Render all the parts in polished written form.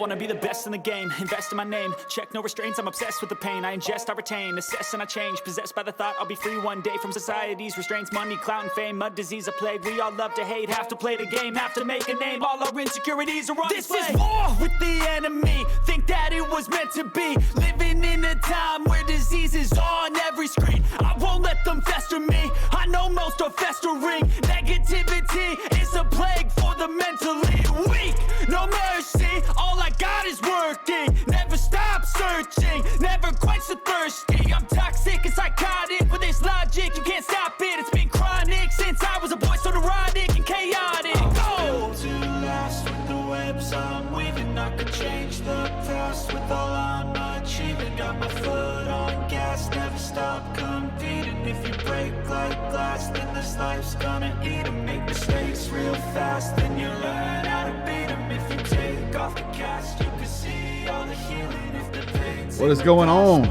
wanna be the best in the game, invest in my name, check no restraints, I'm obsessed with the pain. I ingest, I retain, assess and I change, possessed by the thought I'll be free one day from society's restraints. Money, clout and fame, mud, disease, a plague. We all love to hate, have to play the game, have to make a name. All our insecurities are on display. This is war with the enemy, think that it was meant to be. Living in a time where disease is on every screen. I won't let them fester me, I know most are festering. Negativity is a plague for the mentally weak. No mercy, all I got is working. Never stop searching, never quench the thirsty. I'm toxic and psychotic, with this logic you can't stop it. It's been chronic since I was a boy, so neurotic and chaotic. Go! To last with the webs I'm weaving, I could change the past with all I'm achieving. Got my foot on gas, never stop competing. If you break like glass, then this life's gonna eat 'em. Make mistakes real fast, then you learn how to beat 'em. If you take off the cast, you can see all the healing. If the pain's what is going on?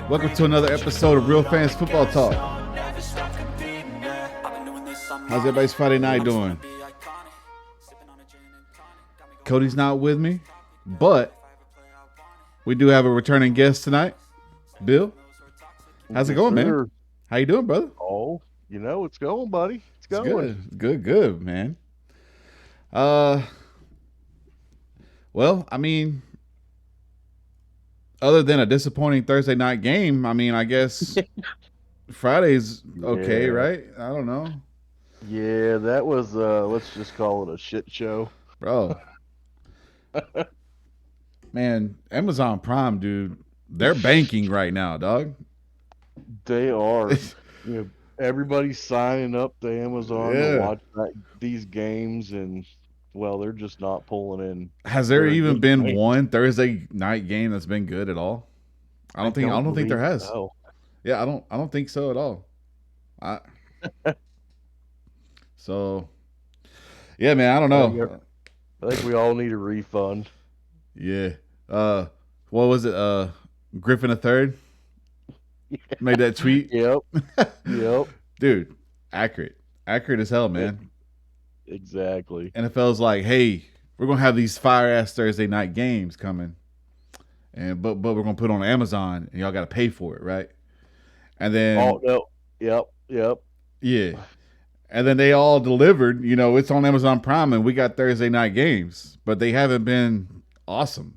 Welcome to another episode of Real Fans Football Talk. How's everybody's Friday night doing? Cody's not with me, but we do have a returning guest tonight. Bill, how's it going, man? How you doing, brother? Oh, it's going, buddy. It's going. Good, man. Well, I mean, other than a disappointing Thursday night game, I mean, I guess Friday's okay, right? I don't know. Yeah, that was, let's just call it a shit show. Bro. Man, Amazon Prime, dude, they're banking right now, dog. They are. Everybody's signing up to Amazon to watch these games, and well, they're just not pulling in. Has there even been one Thursday night game that's been good at all? I don't think there has. So. Yeah, I don't think so at all. So, yeah, man, I don't know. I think we all need a refund. Yeah. What was it? Griffin III made that tweet. Yep. Dude, accurate as hell, man. Exactly. NFL's like, hey, we're gonna have these fire ass Thursday night games coming, and but we're gonna put it on Amazon, and y'all got to pay for it, right? And then, yep. Yeah. And then they all delivered, it's on Amazon Prime and we got Thursday night games, but they haven't been awesome.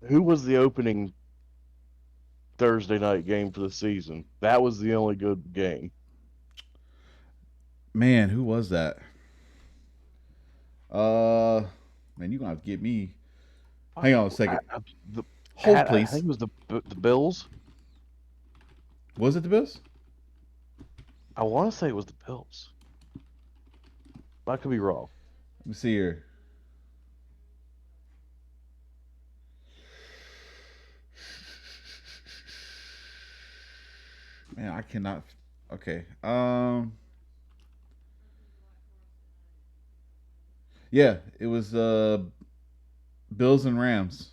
Who was the opening Thursday night game for the season? That was the only good game. Man, who was that? Man, you're going to have to get me. Hang on a second. Hold, please. I think it was the Bills. Was it the Bills? I want to say it was the Bills. I could be wrong. Let me see here. Man, I cannot. Okay. Yeah, it was Bills and Rams.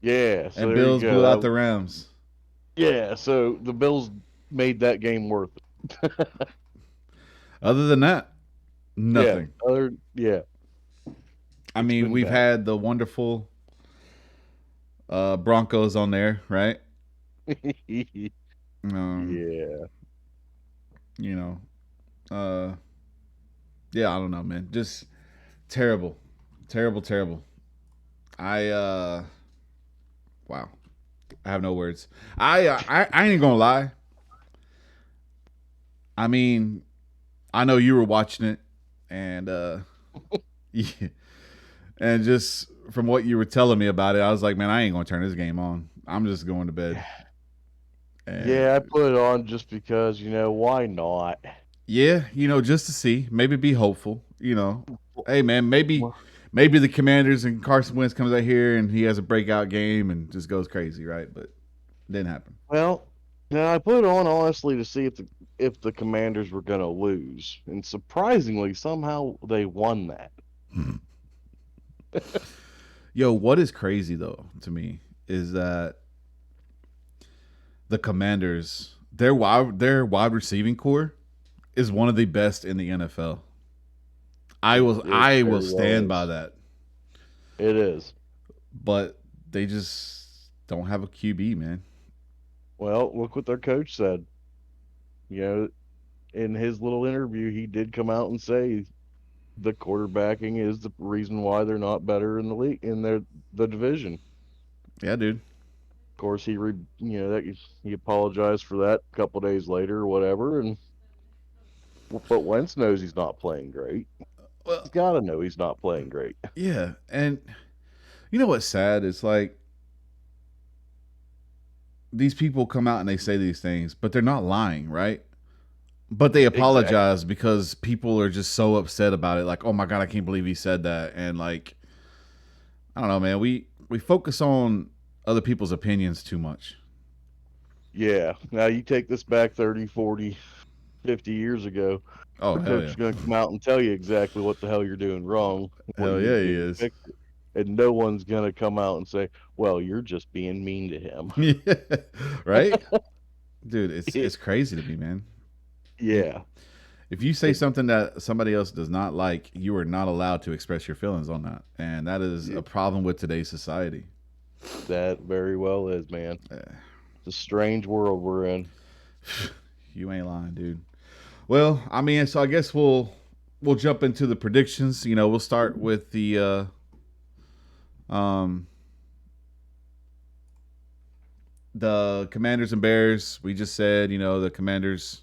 Yeah. So and Bills blew out the Rams. Yeah, so the Bills made that game worth it. Other than that, nothing. Yeah. I mean, we've had the wonderful Broncos on there, right? Yeah. Yeah, I don't know, man. Just terrible. Wow. I have no words. I ain't gonna lie. I mean, I know you were watching it, and yeah, and just from what you were telling me about it, I was like, man, I ain't gonna turn this game on. I'm just going to bed. And yeah, I put it on just because, why not? Yeah, just to see, maybe be hopeful. Hey, man, maybe the Commanders and Carson Wentz comes out here and he has a breakout game and just goes crazy, right? But it didn't happen. Well, I put it on honestly to see if the Commanders were going to lose, and surprisingly, somehow they won that. Yo, what is crazy though to me is that the Commanders, their wide receiving core is one of the best in the NFL. I will stand by that. It is. but they just don't have a QB, man. Well, look what their coach said. You know, in his little interview, he did come out and say the quarterbacking is the reason why they're not better in the league in the division. Yeah, dude. Of course, that he apologized for that a couple days later or whatever, and but Wentz knows he's not playing great. Well, He's got to know he's not playing great. yeah, and you know what's sad? It's like these people come out and they say these things, but they're not lying, right? But they Exactly. apologize because people are just so upset about it. Like, oh my god, I can't believe he said that. And like, I don't know, man. We focus on other people's opinions too much. Yeah. Now you take this back 30, 40, 50 years ago, Oh the hell coach yeah, is going to come out and tell you exactly what the hell you're doing wrong, what hell you need yeah, to he do to is. fix it. And no one's going to come out and say, well, you're just being mean to him. Yeah, right, dude. It's crazy to me, man. You, Yeah. if you say It, something that somebody else does not like, you are not allowed to express your feelings on that, and that is a it, problem with today's society. that very well is, man. Uh, It's a strange world we're in. you ain't lying, dude. Well, I mean, so I guess we'll jump into the predictions. You know, we'll start with um the Commanders and Bears. We just said, you know, the Commanders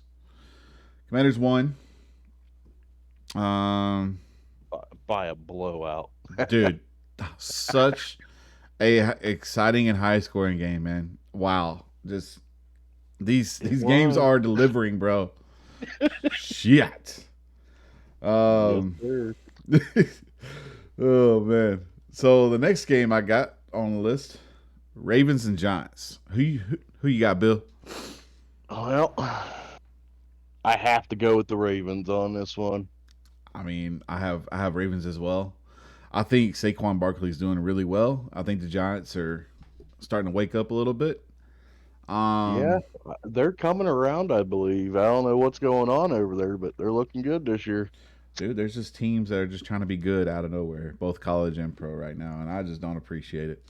won. Um, By a blowout. dude, such a exciting and high scoring game, man. Wow, just It these games was. are delivering, bro. Shit. Yes, Um, sir. oh man. So the next game I got on the list, Ravens and Giants. Who you got, Bill? Well, I have to go with the Ravens on this one. I mean, I have Ravens as well. I think Saquon Barkley's doing really well. I think the Giants are starting to wake up a little bit. Yeah, Um, they're coming around, I believe. I don't know what's going on over there, but they're looking good this year. dude, there's just teams that are just trying to be good out of nowhere, both college and pro right now, and I just don't appreciate it.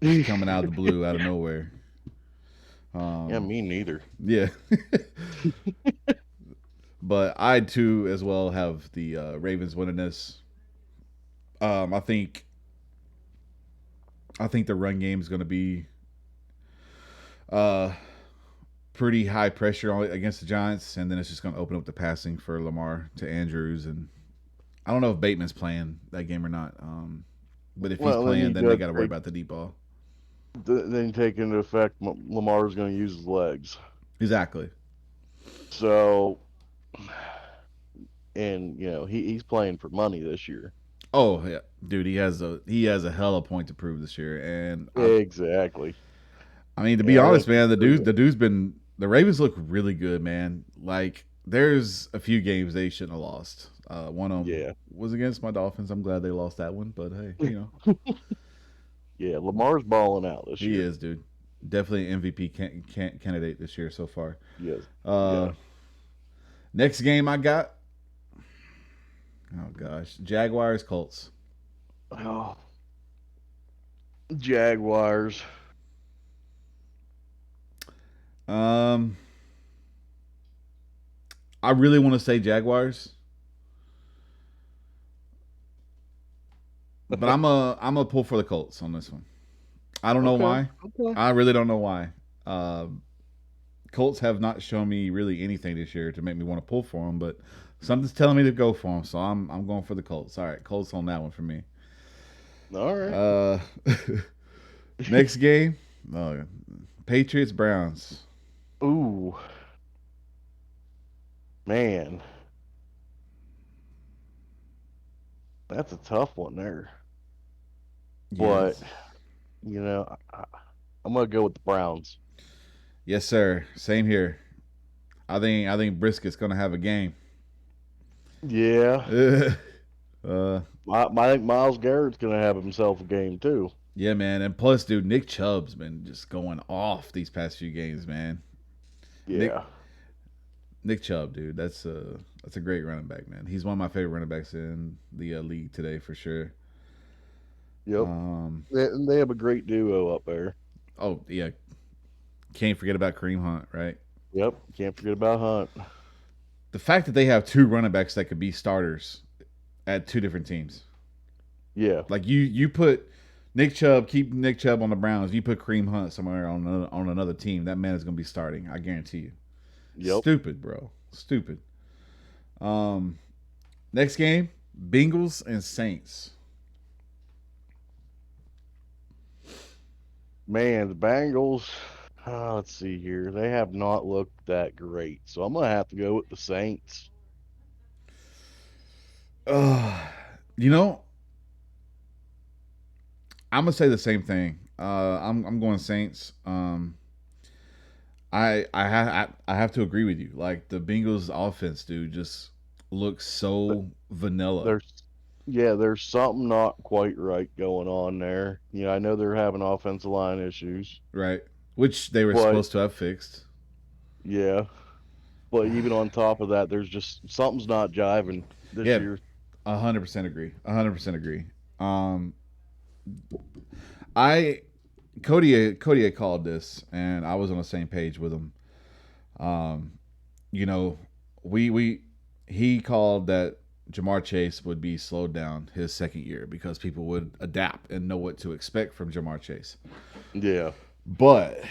Just coming out of the blue, out of nowhere. Yeah, Um, me neither. yeah, but I too as well have the Ravens winning this. Um, I think I think the run game is going to be uh, pretty high pressure against the Giants, and then it's just going to open up the passing for Lamar to Andrews, and I don't know if Bateman's playing that game or not. But if he's Well, then playing, you then they got got to worry take about the deep ball. then you take into effect Lamar's going to use his legs. Exactly. So, and he's playing for money this year. Oh yeah, dude, he has a hell of a point to prove this year, and Exactly. I mean to be And I honest, think man, he's the dude's been the Ravens look really good, man. Like there's a few games they shouldn't have lost. One of them yeah. was against my Dolphins. I'm glad they lost that one, but hey, you know Yeah, Lamar's balling out this he year. is, dude. Definitely an MVP candidate this year so far. Yes. Uh, Yeah. next game I got. Oh gosh, Jaguars Colts. Oh, Jaguars. Um, I really want to say Jaguars, but I'm a pull for the Colts on this one. I don't know Okay. why. Okay. I really don't know why. Colts have not shown me really anything this year to make me want to pull for them, but something's telling me to go for them, so I'm going for the Colts. All right, Colts on that one for me. All right. Uh, next game, oh, Patriots Browns. Ooh, man, that's a tough one there. But Yes, I'm gonna go with the Browns. yes, sir. Same here. I think Brisket's gonna have a game. Yeah, uh, I think Miles Garrett's gonna have himself a game too. yeah, man, and plus, dude, Nick Chubb's been just going off these past few games, man. Nick Yeah, Nick Chubb, dude, that's a great running back, man. He's one of my favorite running backs in the league today for sure. Yep. They have a great duo up there. Oh yeah, can't forget about Kareem Hunt, right? Yep. Can't forget about Hunt. The fact that they have two running backs that could be starters at two different teams. Yeah. Like you put Nick Chubb, keep Nick Chubb on the Browns. You put Kareem Hunt somewhere on another team. That man is going to be starting. I guarantee you. Yep. Stupid, bro. Stupid. Next game, Bengals and Saints. Man, the Bengals. Let's see here. They have not looked that great, so I'm gonna have to go with the Saints. You know, I'm gonna say the same thing. I'm going Saints. I have to agree with you. Like the Bengals offense, dude, just looks so vanilla. There's there's something not quite right going on there. I know they're having offensive line issues, Right. Which they were but supposed to have fixed. yeah, but even on top of that, there's just something's not jiving this Yeah, year. 100% agree. 100% agree. I Cody had called this, and I was on the same page with him. Um, you know, we he called that Jamar Chase would be slowed down his second year because people would adapt and know what to expect from Jamar Chase. Yeah, But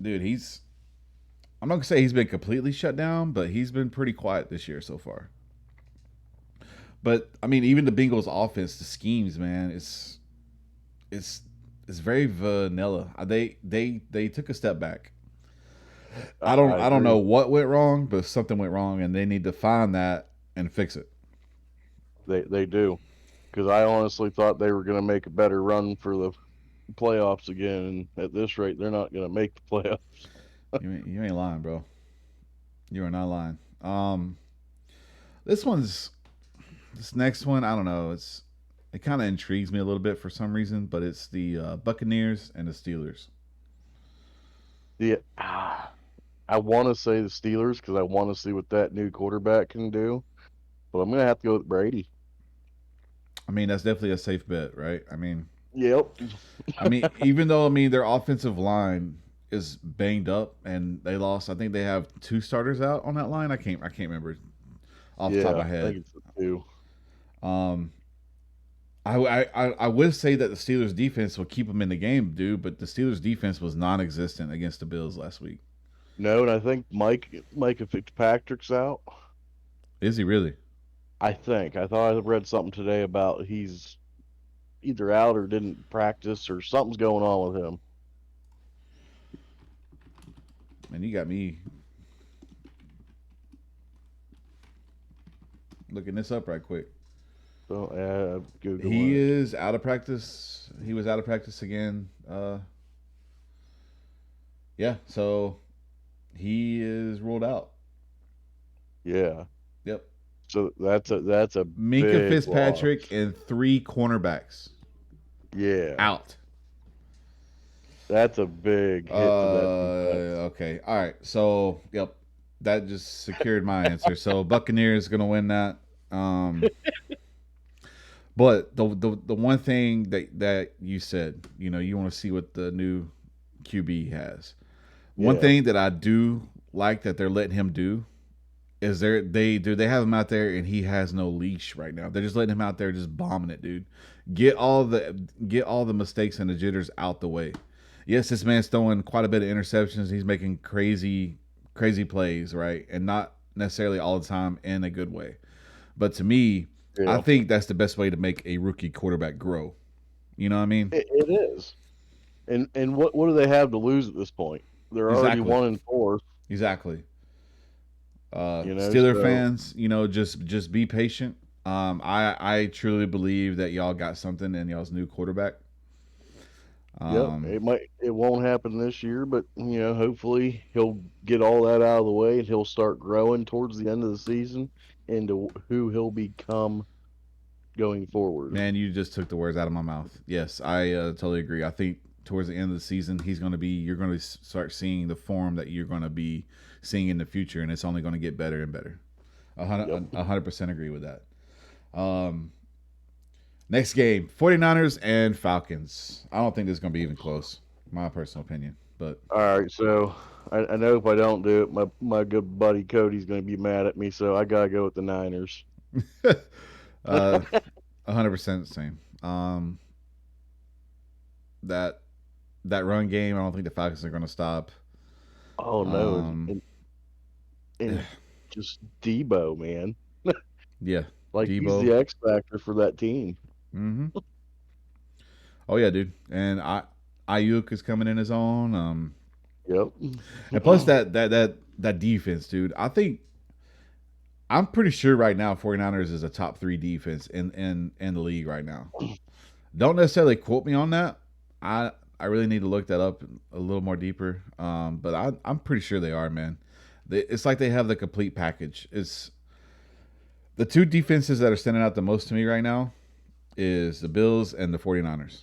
dude, I'm not gonna say he's been completely shut down, but he's been pretty quiet this year so far. But I mean, even the Bengals offense, the schemes, man, it's it's very vanilla. They took a step back. I I don't know agree. what went wrong, but something went wrong, and they need to find that and fix it. They do, because I honestly thought they were gonna make a better run for the playoffs again. And at this rate, they're not gonna make the playoffs. You ain't lying, bro. You are not lying. This one's this next one. I don't know. It kind of intrigues me a little bit for some reason, but it's the Buccaneers and the Steelers. Yeah, I want to say the Steelers because I want to see what that new quarterback can do, but I'm gonna have to go with Brady. I mean, that's definitely a safe bet, right? Yep. Even though their offensive line is banged up and they lost. I think they have two starters out on that line. I can't remember off the top of Yeah, my I think head. it's the two. Um, I would say that the Steelers defense will keep them in the game, dude. But the Steelers defense was non-existent against the Bills last week. No, and I think Micah Fitzpatrick's out. Is he really? I thought I read something today about he's either out or didn't practice or something's going on with him. Man, you got me looking this up right quick. So He Googling it. is out of practice. He was out of practice again. Yeah, so he is ruled out. Yeah. Yep. So that's a Minka big loss. Fitzpatrick and three cornerbacks Yeah. out. That's a big hit to that defense. Okay. All right. So, yep. That just secured my answer. So, Buccaneers going to win that. But the one thing that you said, you want to see what the new QB has. One Yeah. thing that I do like that they're letting him do is they have him out there and he has no leash right now. They're just letting him out there just bombing it, dude. Get all the mistakes and the jitters out the way. Yes, this man's throwing quite a bit of interceptions. He's making crazy plays, right? And not necessarily all the time in a good way. But to me, I Yeah. think that's the best way to make a rookie quarterback grow. You know what I mean? It is. And what do they have to lose at this point? They're already Exactly. 1-4. Exactly. Steeler So fans, just be patient. I truly believe that y'all got something in y'all's new quarterback. yep, it won't happen this year, but hopefully he'll get all that out of the way and he'll start growing towards the end of the season into who he'll become going forward. Man, you just took the words out of my mouth. Yes, I totally agree. I think towards the end of the season, you're going to start seeing the form that you're going to be seeing in the future, and it's only going to get better and better. Yep. 100% agree with that. Next game, 49ers and Falcons. I don't think this is going to be even close, my personal opinion. But All right, so I know if I don't do it, my good buddy Cody's going to be mad at me. So I gotta go with the Niners. 100% same. That that run game, I don't think the Falcons are going to stop. Oh no, Um, and just Debo, man, yeah, like he's Debo. the X factor for that team. Mm-hmm. Oh yeah, dude. And Ayuk is coming in his own. Yep. And plus that defense, dude. I'm pretty sure right now 49ers is a top 3 defense in the league right now. Don't necessarily quote me on that. I really need to look that up a little more deeper. But I'm pretty sure they are, man. It's like they have the complete package. It's the two defenses that are standing out the most to me right now is the Bills and the 49ers.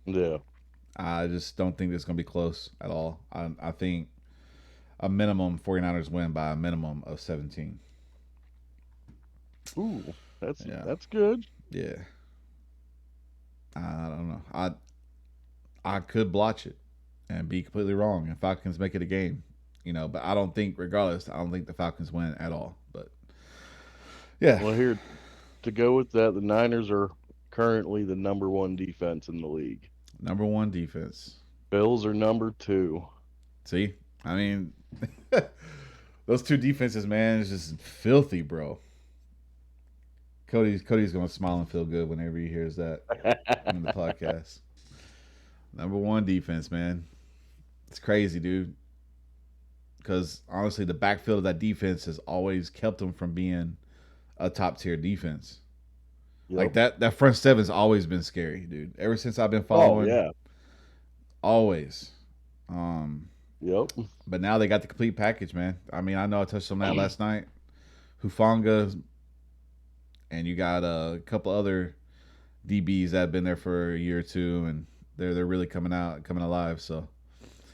Yeah. I just don't think it's going to be close at all. I think a minimum 49ers win by a minimum of 17. Ooh, Yeah. that's good. Yeah. I don't know. I could blotch it and be completely wrong and Falcons make it a game, but I don't think regardless, I don't think the Falcons win at all. But yeah. Well, here to go with that, the Niners are currently the number 1 defense in the league. Number 1 defense. Bills are number 2. See? I mean those two defenses, man, is just filthy, bro. Cody's gonna smile and feel good whenever he hears that in the podcast. Number 1 defense, man. It's crazy, dude. Because honestly, the backfield of that defense has always kept them from being a top tier defense. Yep. Like that front seven's always been scary, dude. Ever since I've been Oh following, yeah. always. Yep. But now they got the complete package, man. I mean, I know I touched on that last night. Hufanga, and you got a couple other DBs that have been there for a year or two, and they're really coming alive. So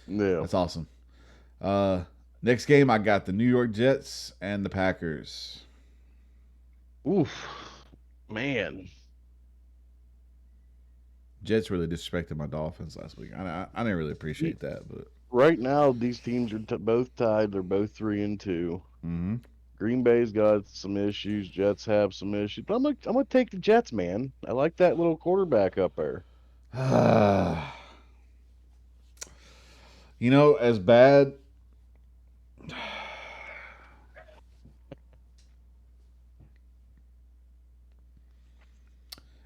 Yeah. that's awesome. Next game, I got the New York Jets and the Packers. Oof. Man. Jets really disrespected my Dolphins last week. I didn't really appreciate that, but Right now, these teams are both tied. They're both 3-2. mm-hmm. Green Bay's got some issues. Jets have some issues. But I'm gonna take the Jets, man. I like that little quarterback up there. As bad.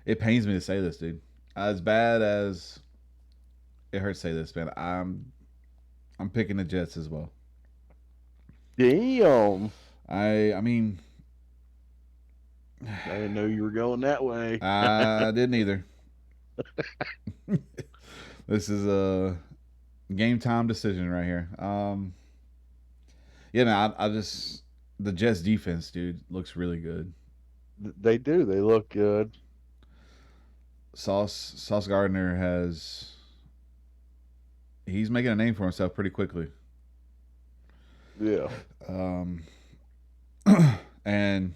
It pains me to say this, dude. As bad as it hurts to say this, man, I'm picking the Jets as well. Damn. I mean, I didn't know you were going that way. I didn't either. This is a game time decision right here. Yeah, man, I just the Jets defense, dude, looks really good. They do. They look good. Sauce Gardner he's making a name for himself pretty quickly. Yeah. And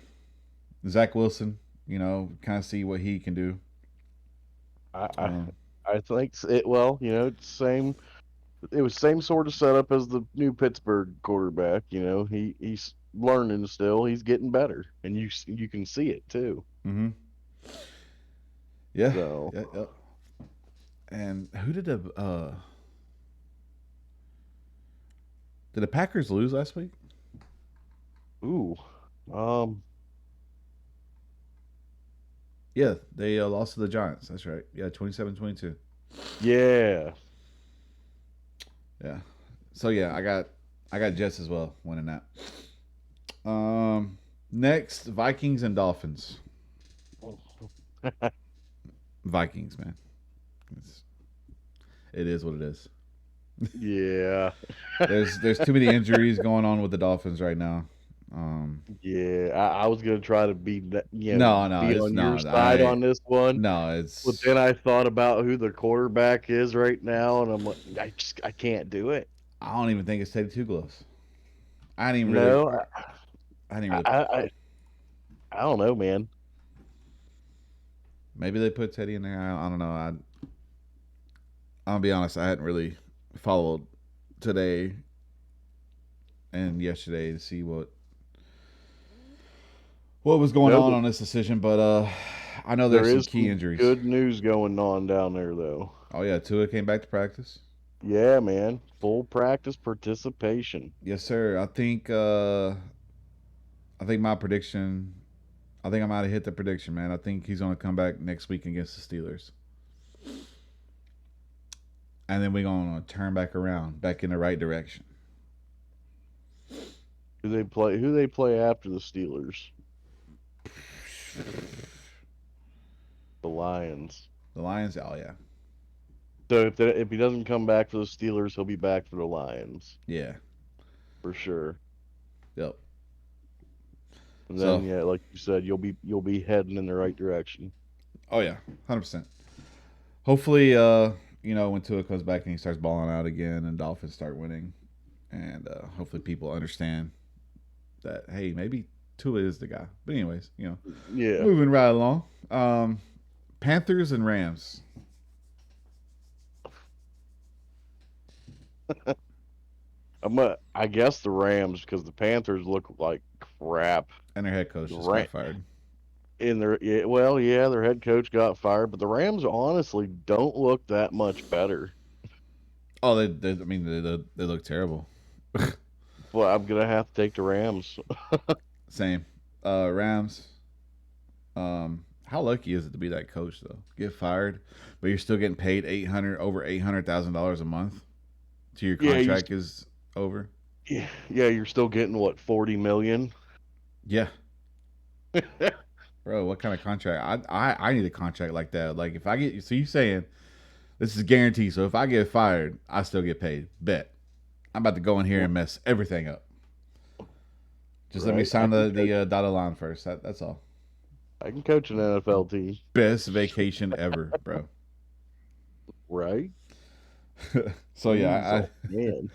Zach Wilson, kind of see what he can do. I think it. Well, it's same. It was same sort of setup as the new Pittsburgh quarterback. He's learning still. He's getting better, and you can see it too. Mm-hmm. Yeah. So. Yeah. And who did the Packers lose last week? Ooh. Yeah, they lost to the Giants. That's right. Yeah, 27-22. Yeah. Yeah. So yeah, I got Jets as well winning that. Next, Vikings and Dolphins. Vikings, man. It is what it is. Yeah. There's too many injuries going on with the Dolphins right now. Yeah. I was gonna try to be no, be on your side on this one. No, But then I thought about who the quarterback is right now, and I'm like, I can't do it. I don't even think it's Teddy Two Gloves. I didn't even No, really. I didn't really. I don't know, man. Maybe they put Teddy in there. I don't know. I'll be honest. I hadn't really followed today and yesterday to see what was going No, on this decision, but I know there there's some is key some injuries. good news going on down there, though. Oh yeah, Tua came back to practice. Yeah, man. Full practice participation. Yes, sir. I think my prediction. I think I might have hit the prediction, man. I think he's going to come back next week against the Steelers, and then we're going to turn back around, back in the right direction. Who they play after the Steelers? The Lions. The Lions. Oh yeah, So if he doesn't come back for the Steelers, he'll be back for the Lions yeah, for sure. yep. And So, then yeah, like you said, you'll be heading in the right direction. oh yeah, 100%. Hopefully, when Tua comes back and he starts balling out again, and Dolphins start winning, and hopefully people understand that hey, maybe Tua is the guy. But anyways, Yeah. moving right along. Panthers and Rams. I guess the Rams because the Panthers look like crap. And their head coach The just Ra- got fired. their head coach got fired, but the Rams honestly don't look that much better. Oh, they look terrible. Well, I'm gonna have to take the Rams. Same. Rams. How lucky is it to be that coach though? Get fired, but you're still getting paid over $800,000 a month till your contract is over. Yeah, you're still getting what 40 million. Yeah, bro. What kind of contract? I need a contract like that. Like if I get, so you saying this is guaranteed. So if I get fired, I still get paid. Bet. I'm about to go in here and mess everything up. Just let me Right. sign the dotted line first. That's all. I can coach an NFL team, Best vacation ever, bro. right? So yeah, Man.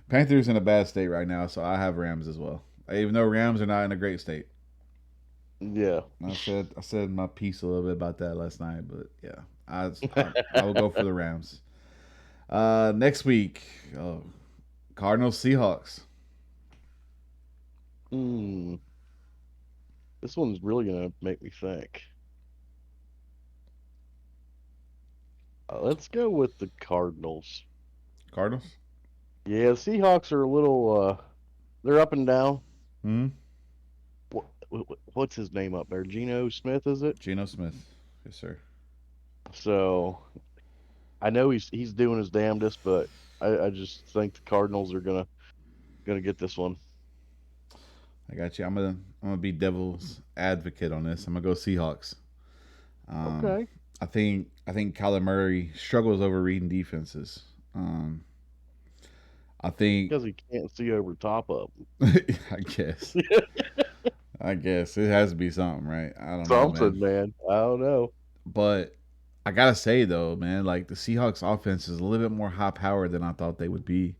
Panthers in a bad state right now, so I have Rams as well. Even though Rams are not in a great state. Yeah. I said my piece a little bit about that last night, but yeah, I will go for the Rams. Next week, Cardinals Seahawks. This one's really gonna make me think. Let's go with the Cardinals. Cardinals. Yeah, Seahawks are a little. They're up and down. Hmm. What's his name up there? Geno Smith, is it? Geno Smith. Yes, sir. So I know he's doing his damnedest, but I just think the Cardinals are gonna get this one. I got you. I'm gonna be devil's advocate on this. I'm gonna go Seahawks. Okay. I think Kyler Murray struggles over reading defenses. I think Because he can't see over top of I guess. I guess it has to be something, right? I don't know, something, man. I don't know. But I gotta say though, man, like the Seahawks offense is a little bit more high powered than I thought they would be.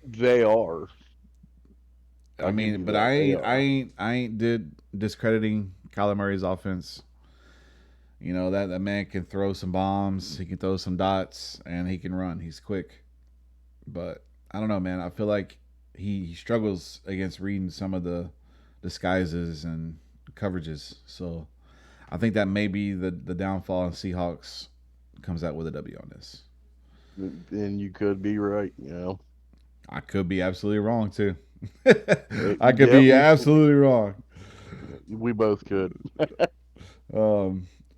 They are. I mean, but I ain't discrediting Kyler Murray's offense. You know that man can throw some bombs, he can throw some dots, and he can run. He's quick. But I don't know, man. I feel like he struggles against reading some of the disguises and coverages. So I think that may be the downfall, and Seahawks comes out with a W on this. And you could be right, I could be absolutely wrong too. I could be absolutely wrong. We both could.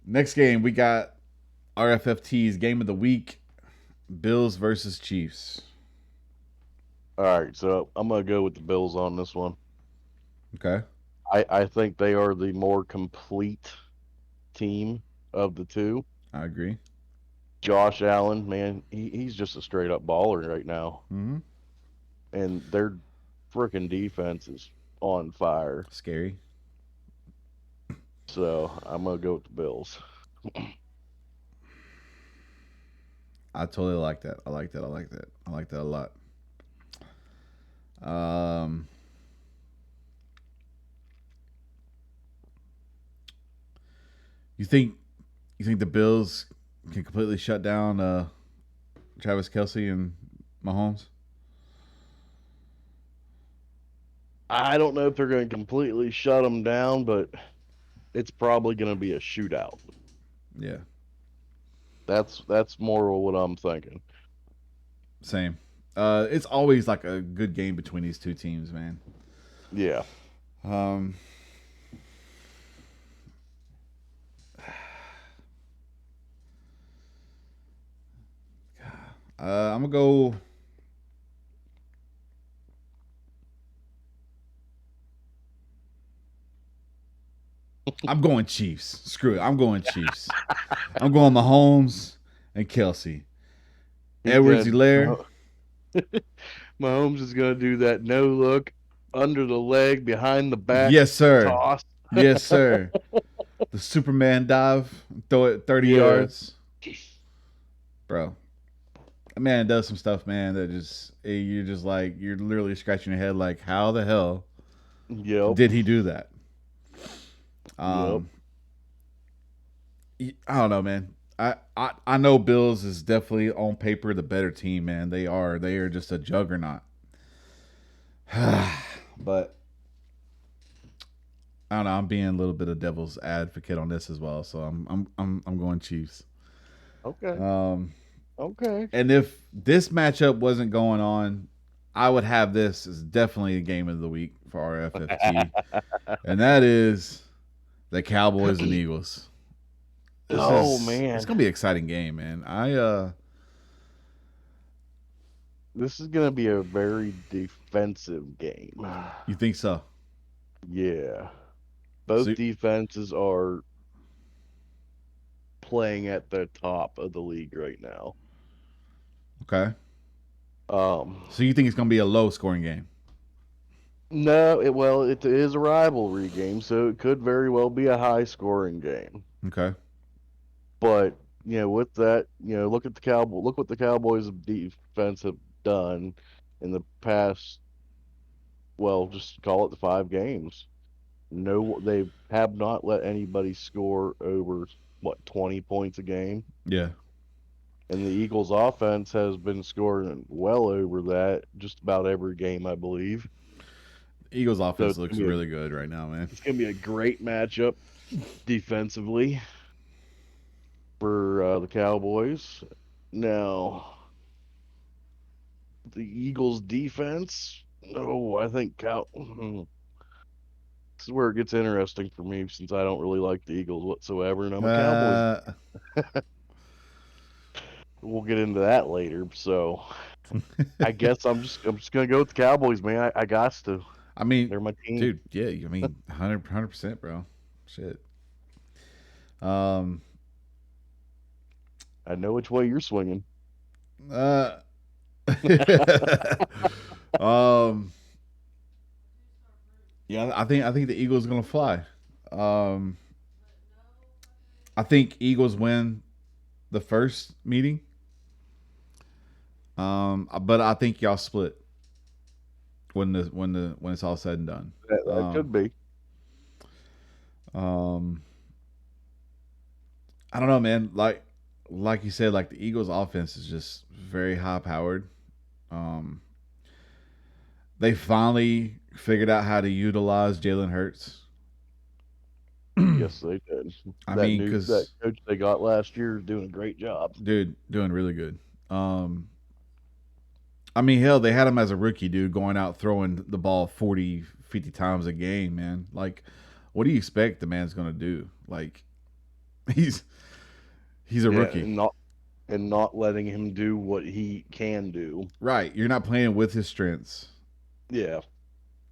Next game, we got RFFT's game of the week: Bills versus Chiefs. All right, so I'm gonna go with the Bills on this one. Okay. I think they are the more complete team of the two. I agree. Josh Allen, man, he's just a straight up baller right now, Mm-hmm. and their freaking defense is on fire. Scary. So I'm gonna go with the Bills. I totally like that. I like that. I like that. I like that a lot. You think the Bills can completely shut down Travis Kelce and Mahomes? I don't know if they're going to completely shut them down, but it's probably going to be a shootout. Yeah, That's more of what I'm thinking. same. It's always like a good game between these two teams, man. Yeah. Um, I'm gonna go. I'm going Chiefs. Screw it. I'm going Chiefs. I'm going Mahomes and Kelsey. He's Edwards gonna Hilaire. Mahomes is gonna do that no look under the leg behind the back Yes, sir. toss. Yes, sir. The Superman dive. Throw it 30 Yeah. yards. Bro. That man does some stuff, man, that just you're just like you're literally scratching your head like how the hell Yep. did he do that? Yep. I don't know, man. I know Bills is definitely on paper the better team, man. They are just a juggernaut. But I don't know. I'm being a little bit of devil's advocate on this as well, so I'm going Chiefs. Okay. Okay. And if this matchup wasn't going on, I would have this as definitely a game of the week for RFFT, and that is the Cowboys and Eagles. Man, it's gonna be an exciting game, man. this is gonna be a very defensive game. You think so? Yeah. Both defenses are playing at the top of the league right now. Okay. So you think it's gonna be a low scoring game? No, it is a rivalry game, so it could very well be a high scoring game. Okay. But with that, look what the Cowboys defense have done in the past. Well, just call it the 5 games. No, they have not let anybody score over 20 points a game. Yeah. And the Eagles' offense has been scoring well over that just about every game, I believe. Eagles' offense looks really good right now, man. It's going to be a great matchup defensively for the Cowboys. Now, the Eagles' defense. I think this is where it gets interesting for me since I don't really like the Eagles whatsoever, and I'm a Cowboys. We'll get into that later. So, I guess I'm just gonna go with the Cowboys, man. I got to. I mean, they're my team, dude. Yeah, I mean, 100%, bro. Shit. I know which way you're swinging. Yeah, I think the Eagles are gonna fly. I think Eagles win the first meeting. But I think y'all split when it's all said and done. That could be. I don't know, man. Like you said, like the Eagles' offense is just very high powered. They finally figured out how to utilize Jalen Hurts. Yes, they did. Because that coach they got last year is doing a great job. Dude, doing really good. I mean, hell, they had him as a rookie, dude, going out throwing the ball 40, 50 times a game, man. Like, what do you expect the man's going to do? Like, he's a rookie. And not letting him do what he can do. Right. You're not playing with his strengths. Yeah.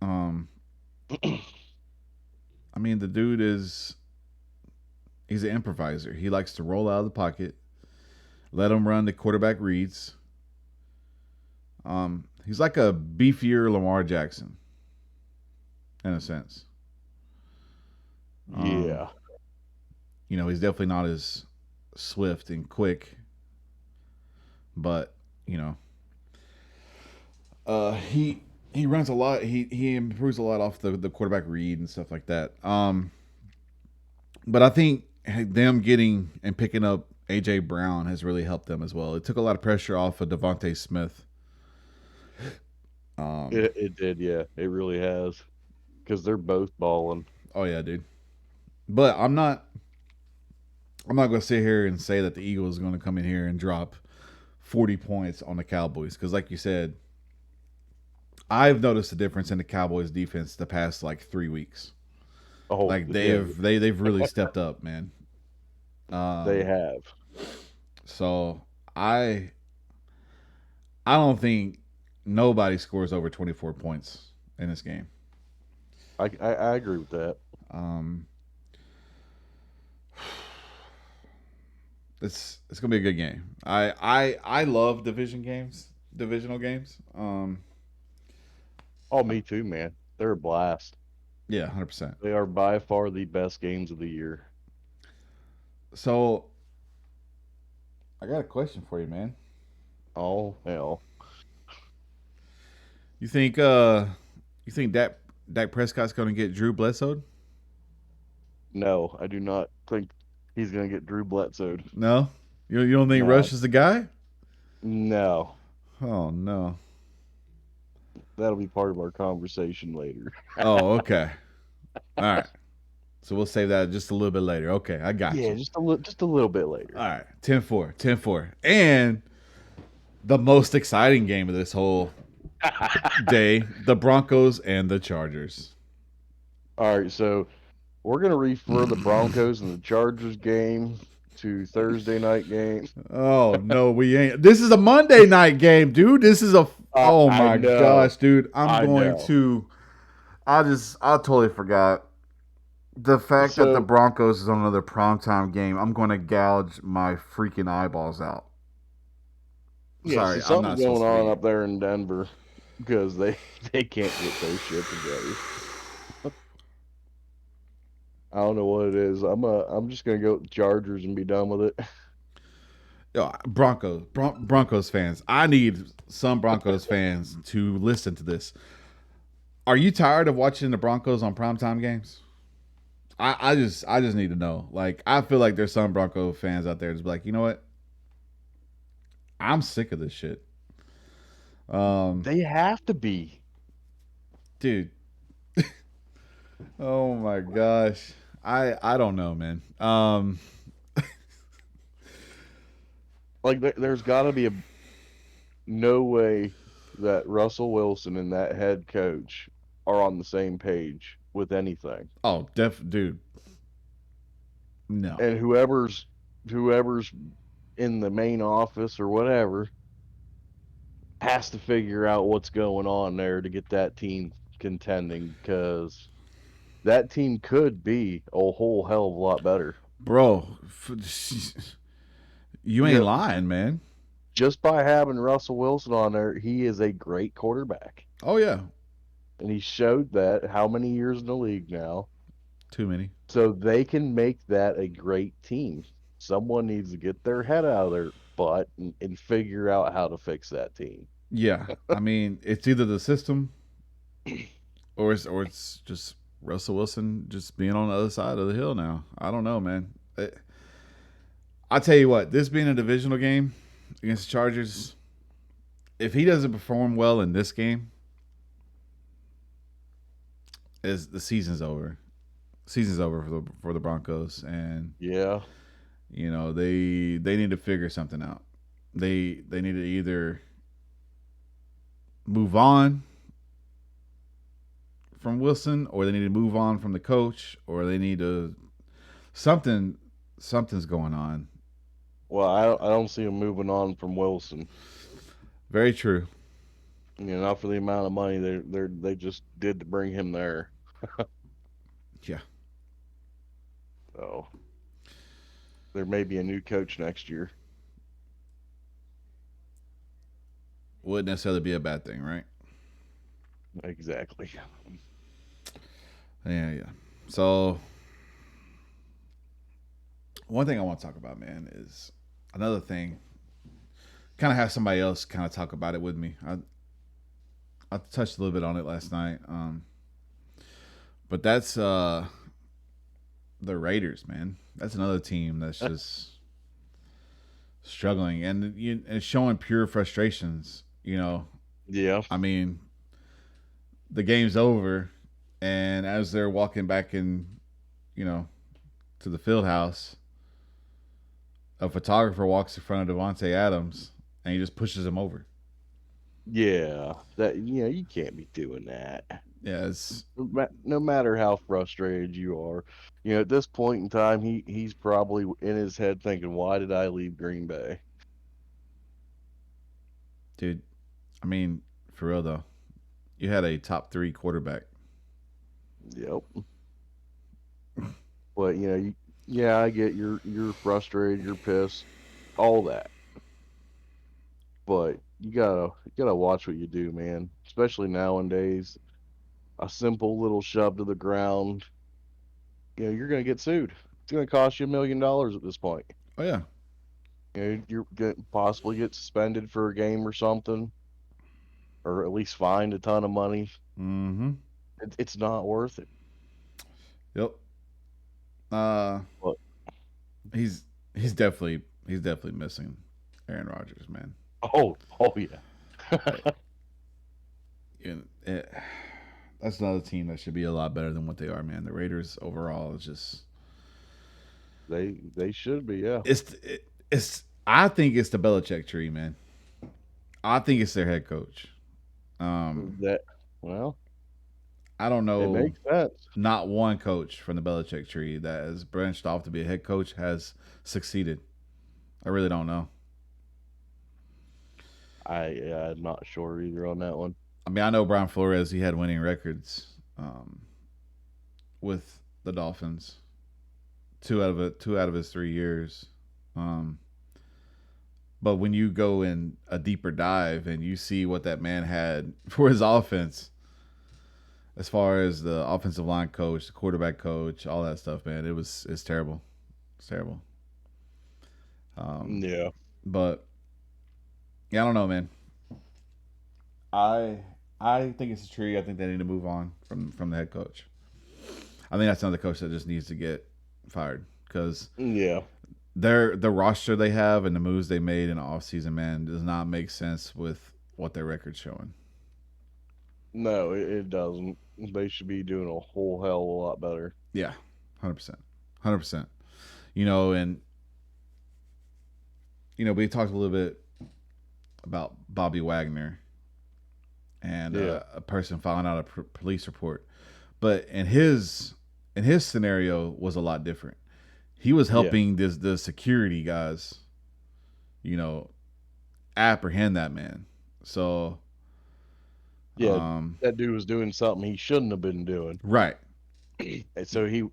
I mean, the dude he's an improviser. He likes to roll out of the pocket, let him run the quarterback reads. He's like a beefier Lamar Jackson, in a sense. Yeah. He's definitely not as swift and quick, but he runs a lot. He improves a lot off the quarterback read and stuff like that. But I think them getting and picking up A.J. Brown has really helped them as well. It took a lot of pressure off of Devontae Smith. It did, yeah. It really has. Because they're both balling. Oh yeah, dude. But I'm not going to sit here and say that the Eagles are going to come in here and drop 40 points on the Cowboys because, like you said, I've noticed a difference in the Cowboys' defense the past like 3 weeks. Oh, Like yeah, they've really stepped up, man. they have. So I don't think nobody scores over 24 points in this game. I agree with that. It's gonna be a good game. I love divisional games. Oh, me too, man. They're a blast. Yeah, 100%. They are by far the best games of the year. So I got a question for you, man. Oh, hell. You think Dak Prescott's gonna get Drew Bledsoed? No, I do not think he's going to get Drew Bledsoed. No, you don't think No. Rush is the guy? No. Oh no. That'll be part of our conversation later. Oh, okay. All right. So we'll save that just a little bit later. Okay, I got Yeah, you. just a little bit later. All right, 10-4, 10-4. And the most exciting game of this whole day, the Broncos and the Chargers. All right, so we're going to refer the Broncos and the Chargers game to Thursday night game. Oh, no, we ain't. This is a Monday night game, dude. This is a oh I my know. gosh, dude. I I'm going know. to I totally forgot. The fact that the Broncos is on another primetime game, I'm going to gouge my freaking eyeballs out. Yeah, Sorry, so I'm not something's going supposed to on be. up there in Denver because they can't get their shit together. I don't know what it is. I'm just gonna go with the Chargers and be done with it. Yo, Broncos fans. I need some Broncos fans to listen to this. Are you tired of watching the Broncos on primetime games? I just need to know. Like, I feel like there's some Bronco fans out there that's like, you know what? I'm sick of this shit. They have to be. Dude. Oh my gosh. I don't know, man. Like there's got to be no way that Russell Wilson and that head coach are on the same page with anything. Oh, dude. No. And whoever's in the main office or whatever has to figure out what's going on there to get that team contending because that team could be a whole hell of a lot better. Bro, you ain't Yeah. lying, man. Just by having Russell Wilson on there, he is a great quarterback. Oh yeah. And he showed that how many years in the league now. Too many. So they can make that a great team. Someone needs to get their head out of their butt and figure out how to fix that team. Yeah. I mean, it's either the system or it's just Russell Wilson just being on the other side of the hill now. I don't know, man. I'll tell you what, this being a divisional game against the Chargers, if he doesn't perform well in this game, the season's over. Season's over for the Broncos, and Yeah. you know they need to figure something out. They need to either move on from Wilson, or they need to move on from the coach, or they need to something's going on. Well, I don't see him moving on from Wilson. Very true. You know, not for the amount of money they just did to bring him there. Yeah. So there may be a new coach next year. Wouldn't necessarily be a bad thing, right? Exactly. Yeah. So one thing I want to talk about, man, is another thing. Kind of have somebody else kind of talk about it with me. I touched a little bit on it last night, but that's the Raiders, man. That's another team that's just struggling and showing pure frustrations. Yeah. I mean, the game's over, and as they're walking back in, you know, to the field house, a photographer walks in front of Devontae Adams, and he just pushes him over. Yeah. You can't be doing that. Yeah, it's No matter how frustrated you are, at this point in time, he's probably in his head thinking, "Why did I leave Green Bay?" dude. I mean, for real though, you had a top 3 quarterback. Yep. But yeah, I get you're frustrated, you're pissed, all that. But you gotta watch what you do, man. Especially nowadays, a simple little shove to the ground, you're gonna get sued. It's gonna cost you $1 million at this point. Oh yeah, You're gonna possibly get suspended for a game or something, or at least fined a ton of money. mm-hmm. It's not worth it. Yep. Uh, But he's definitely missing Aaron Rodgers, man. oh yeah, And that's another team that should be a lot better than what they are, man. The Raiders overall is just they should be, yeah. it's I think it's the Belichick tree, man. I think it's their head coach. That well, I don't it know. makes sense. Not one coach from the Belichick tree that has branched off to be a head coach has succeeded. I really don't know. I'm not sure either on that one. I mean, I know Brian Flores. He had winning records with the Dolphins. Two out of his 3 years. Um, but when you go in a deeper dive and you see what that man had for his offense, as far as the offensive line coach, the quarterback coach, all that stuff, man, it's terrible. It's terrible. Yeah. But yeah, I don't know, man. I think it's a tree. I think they need to move on from the head coach. I think that's another coach that just needs to get fired because Yeah. the roster they have and the moves they made in the offseason, man, does not make sense with what their record's showing. No, it doesn't. They should be doing a whole hell of a lot better. Yeah, 100%, 100%. And we talked a little bit about Bobby Wagner and a person filing out a police report, but in his scenario was a lot different. He was helping the security guys, apprehend that man. So that dude was doing something he shouldn't have been doing. Right. And so he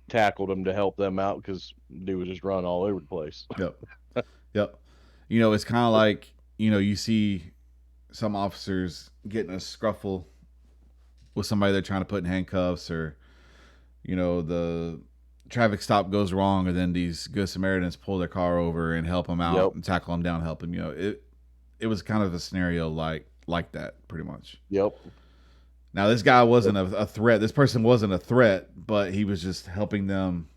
tackled him to help them out because dude was just running all over the place. Yep. Yep. It's kind of like, you see some officers getting a scruffle with somebody they're trying to put in handcuffs, or, the traffic stop goes wrong, and then these Good Samaritans pull their car over and help them out and tackle them down, help them. It was kind of a scenario like that, pretty much. Yep. Now, this guy wasn't a threat. This person wasn't a threat, but he was just helping them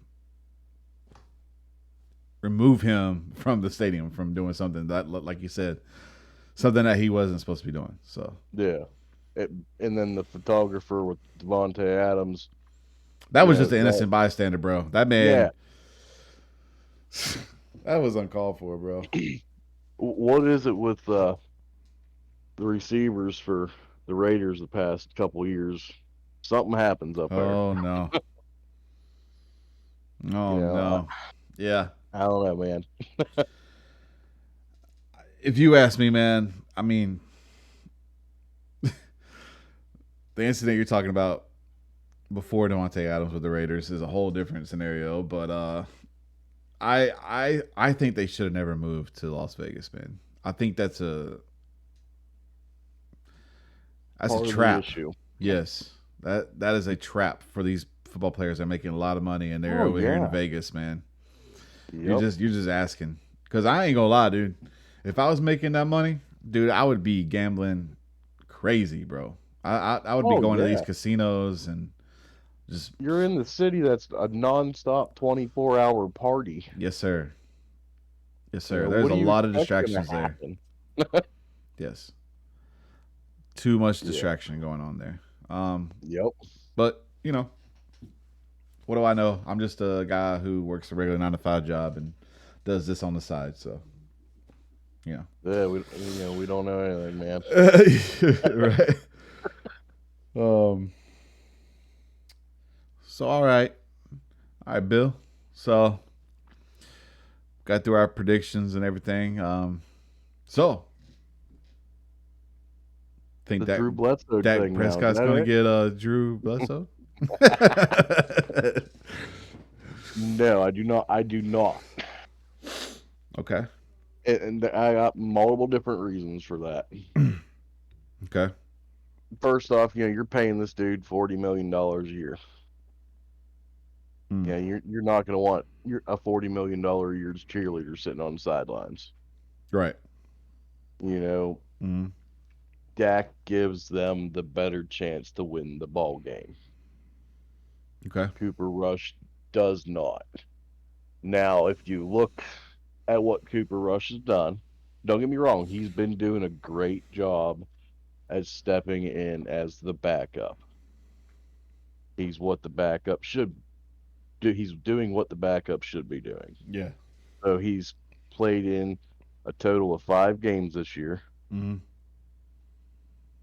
remove him from the stadium from doing something that, like you said, something that he wasn't supposed to be doing. So yeah, and then the photographer with Devontae Adams. That was just an innocent bystander, bro. That man. Yeah. That was uncalled for, bro. What is it with the receivers for the Raiders the past couple years? Something happens up there. Oh no. Oh no. Yeah. I don't know, man. If you ask me, man, I mean, the incident you're talking about before Devontae Adams with the Raiders is a whole different scenario. But I think they should have never moved to Las Vegas, man. I think that's a trap. Yes, that is a trap for these football players. They're making a lot of money, and they're over here in Vegas, man. Yep. You're just asking, because I ain't gonna lie, dude. If I was making that money, dude, I would be gambling crazy, bro. I would be going to these casinos, and Just You're in the city that's a nonstop 24-hour party. yes, sir. Yes, You sir. know, There's what a do you lot of expect's going to distractions there. happen? Yes, too much Yeah. distraction going on there. Um, Yep. but what do I know? I'm just a guy who works a regular 9 to 5 job and does this on the side. So you Yeah, we don't know anything, man. right. Um. So all right, Bill. So got through our predictions and everything. So think The that Drew Bledsoe Dak thing now, is Prescott's that going to it? get Drew Bledsoe. No, I do not. I do not. Okay. And I got multiple different reasons for that. Okay. First off, you're paying this dude $40 million a year. Mm. Yeah, you're not going to want a $40 million a year cheerleader sitting on the sidelines. Right. You know, Mm. Dak gives them the better chance to win the ball game. Okay. Cooper Rush does not. Now, if you look at what Cooper Rush has done, don't get me wrong, he's been doing a great job as stepping in as the backup. He's what the backup should do. He's doing what the backup should be doing. Yeah. So he's played in a total of 5 games this year. Mm.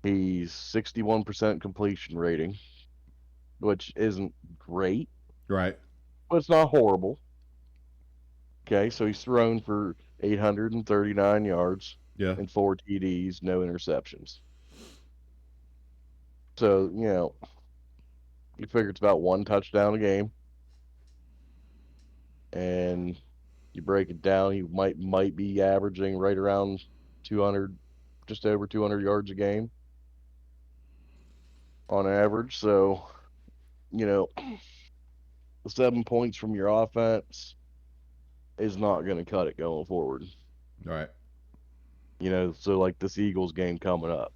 He's 61% completion rating, which isn't great, Right. but it's not horrible. Okay, so he's thrown for 839 yards Yeah. and 4 TDs, no interceptions. So, you figure it's about 1 touchdown a game, and you break it down, he might be averaging right around 200, just over 200 yards a game on average. So, you know, 7 points from your offense is not going to cut it going forward. Right. So like this Eagles game coming up,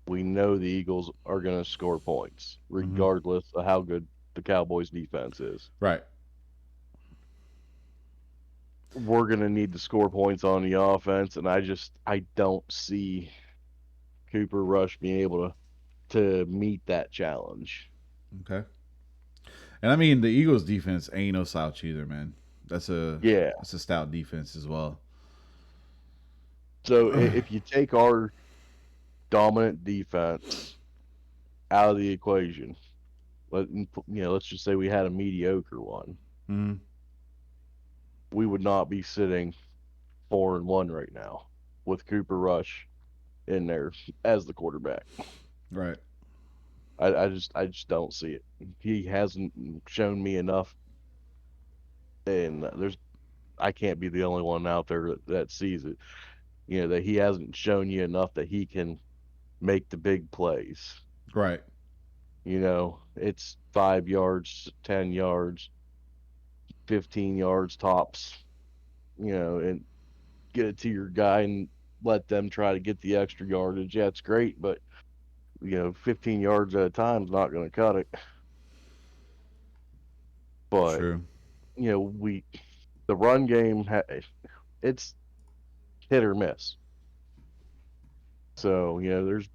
we know the Eagles are going to score points Mm-hmm. regardless of how good the Cowboys defense is. Right. We're going to need to score points on the offense, and I don't see Cooper Rush being able to meet that challenge. Okay. And I mean, the Eagles' defense ain't no slouch either, man. That's a Yeah. that's a stout defense as well. So if you take our dominant defense out of the equation, let's just say we had a mediocre one, Mm-hmm. we would not be sitting 4-1 right now with Cooper Rush in there as the quarterback. Right. I just don't see it. He hasn't shown me enough, and I can't be the only one out there that sees it. That he hasn't shown you enough that he can make the big plays. Right. It's 5 yards, 10 yards, 15 yards tops. And get it to your guy and let them try to get the extra yardage. Yeah, it's great, but 15 yards at a time is not going to cut it. But True. we the run game it's hit or miss. So there's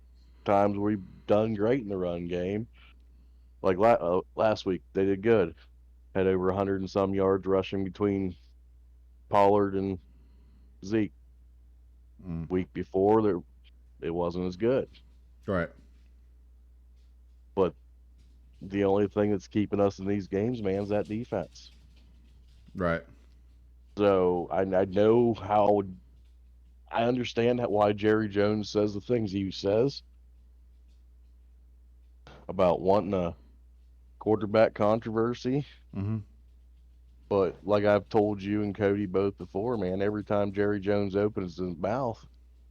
times where we've done great in the run game. Like last week, they did good. Had over 100 and some yards rushing between Pollard and Zeke. Mm. Week before, it wasn't as good. Right. But the only thing that's keeping us in these games, man, is that defense. Right. So I know how I understand why Jerry Jones says the things he says about wanting a quarterback controversy. Mm-hmm. But like I've told you and Cody both before, man, every time Jerry Jones opens his mouth,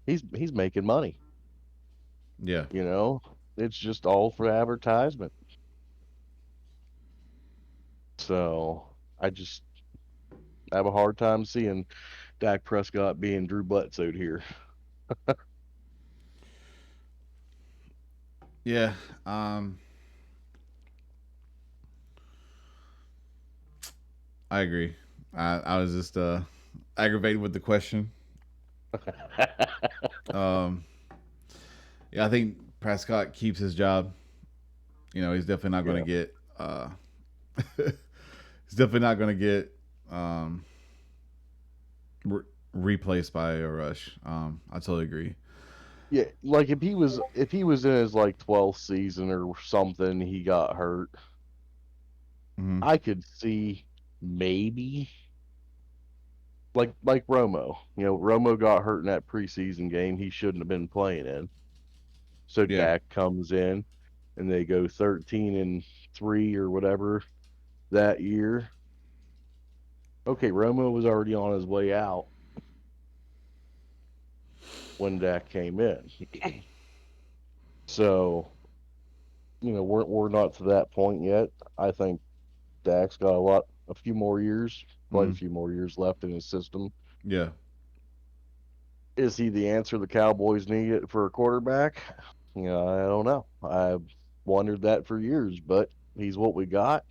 he's making money. Yeah. You know, it's just all for advertisement. So I have a hard time seeing Dak Prescott being Drew Bledsoe here. Yeah. Um. I agree. I was just aggravated with the question. Um, yeah, I think Prescott keeps his job. He's definitely not going to Yeah. get. He's definitely not going to get um, re- replaced by a rush. I totally agree. Yeah, like if he was in his like 12th season or something, he got hurt. Hmm. I could see maybe like Romo. Romo got hurt in that preseason game he shouldn't have been playing in. So Yeah. Dak comes in and they go 13-3 or whatever that year. Okay, Romo was already on his way out when Dak came in. So, we're not to that point yet. I think Dak's got a few more years, quite a Hmm. few more years left in his system. Yeah. Is he the answer the Cowboys need for a quarterback? I don't know. I've wondered that for years, but he's what we got,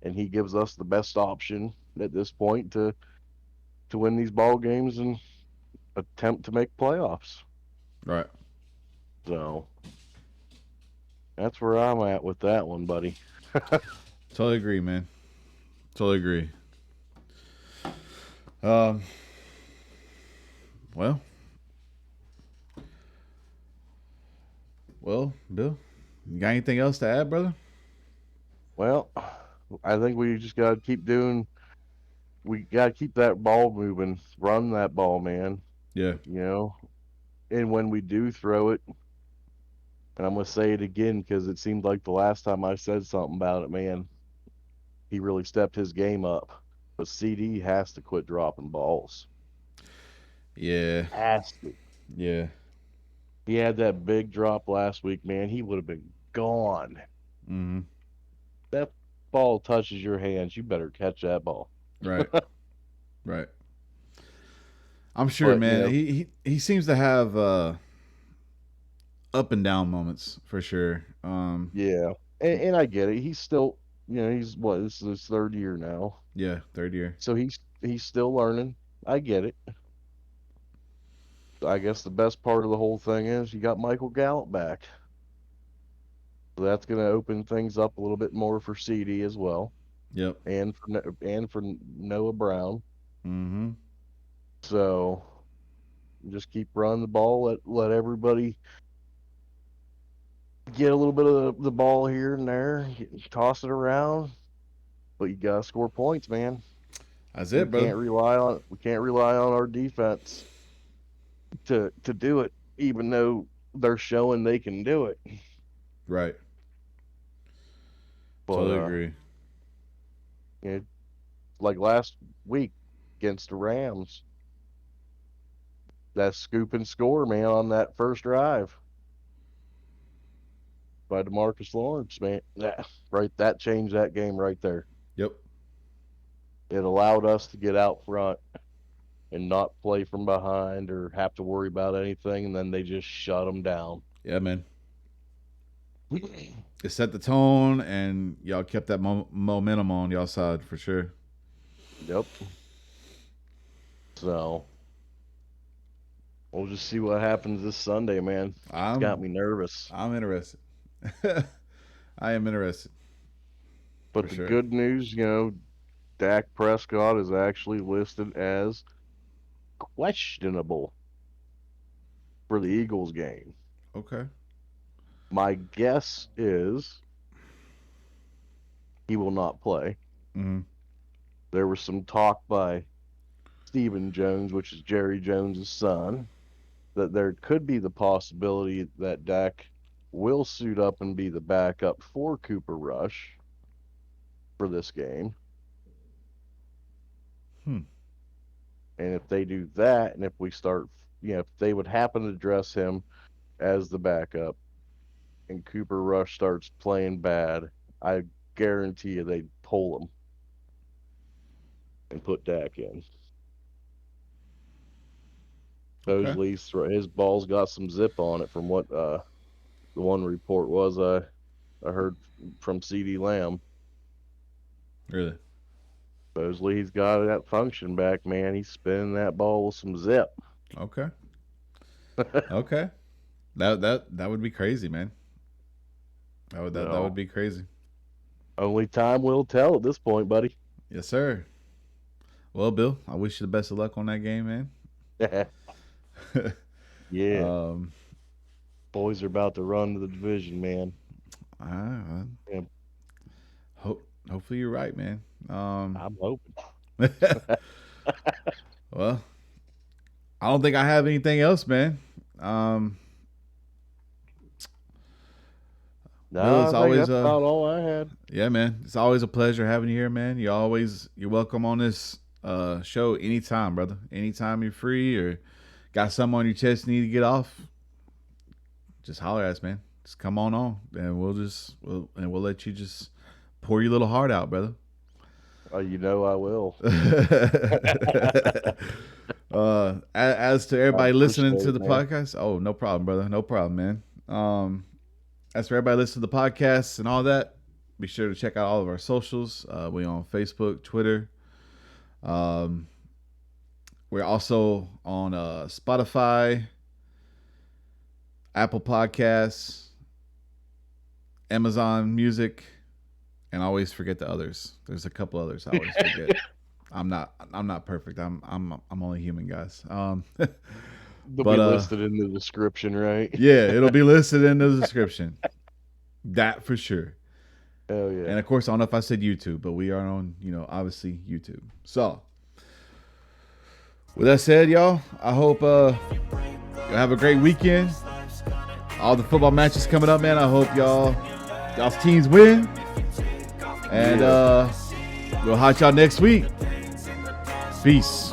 and he gives us the best option at this point to win these ball games and attempt to make playoffs. Right. So that's where I'm at with that one, buddy. Totally agree, man. Totally agree. Um. Well. Well, Bill, you got anything else to add, brother? Well, I think we just got to keep doing. We got to keep that ball moving, run that ball, man. Yeah. You know, and when we do throw it, and I'm gonna say it again because it seemed like the last time I said something about it, man, he really stepped his game up. But CD has to quit dropping balls. Yeah. Has to. Yeah. He had that big drop last week, man. He would have been gone. Hmm. That ball touches your hands, you better catch that ball. Right. Right. I'm sure, But man. He seems to have up and down moments for sure. yeah, and I get it. He's still, he's what? This is his third year now, Yeah, third year. so he's still learning. I get it. I guess the best part of the whole thing is you got Michael Gallup back. So that's going to open things up a little bit more for CD as well, Yep. and for Noah Brown. Mm-hmm. So just keep running the ball. Let everybody get a little bit of the ball here and there, toss it around. But you gotta score points, man. That's We it, brother. can't rely on we can't rely on our defense to do it, even though they're showing they can do it. Right. But Totally agree. you know, like last week against the Rams, that scoop and score, man, on that first drive by DeMarcus Lawrence, man. That changed that game right there. Yep. It allowed us to get out front and not play from behind or have to worry about anything, and then they just shut them down. Yeah, man. It set the tone, and y'all kept that momentum on y'all side for sure. Yep. So we'll just see what happens this Sunday, man. It's got I'm me nervous. I'm interested. I am interested for But the sure. good news, Dak Prescott is actually listed as questionable for the Eagles game. Okay. My guess is he will not play. Mm-hmm. There was some talk by Stephen Jones, which is Jerry Jones' son, that there could be the possibility that Dak will suit up and be the backup for Cooper Rush for this game. Hmm. And if they do that, and if we start, if they would happen to dress him as the backup and Cooper Rush starts playing bad, I guarantee you they'd pull him and put Dak in. Okay. Supposedly his ball's got some zip on it from what the one report was I heard from CD Lamb. Really. Supposedly he's got that function back, man. He's spinning that ball with some zip. Okay. Okay. That would be crazy, man. That would be crazy. Only time will tell at this point, buddy. Yes, sir. Well, Bill, I wish you the best of luck on that game, man. Yeah. Boys are about to run to the division, man. Yeah. Hopefully you're right, man. I'm hoping. Well, I don't think I have anything else, man. No, Bill, I it's think always that's about all I had. Yeah, man. It's always a pleasure having you here, man. You're welcome on this show anytime, brother. Anytime you're free or got something on your chest you need to get off, just holler at us, man. Just come on, and we'll let you just pour your little heart out, brother. You know I will. As to everybody listening to the man. podcast, oh, no problem, brother. No problem, man. As for everybody listening to the podcast and all that, be sure to check out all of our socials. We on Facebook, Twitter. We're also on Spotify, Apple Podcasts, Amazon Music, and I always forget the others. There's a couple others I always forget. I'm not perfect. I'm only human, guys. They'll be listed in the description, right? Yeah, it'll be listed in the description. That for sure. Hell yeah. And of course, I don't know if I said YouTube, but we are on, obviously YouTube. So, with that said, y'all, I hope you'll have a great weekend. All the football matches coming up, man. I hope y'all's teams win. And we'll hot y'all next week. Peace.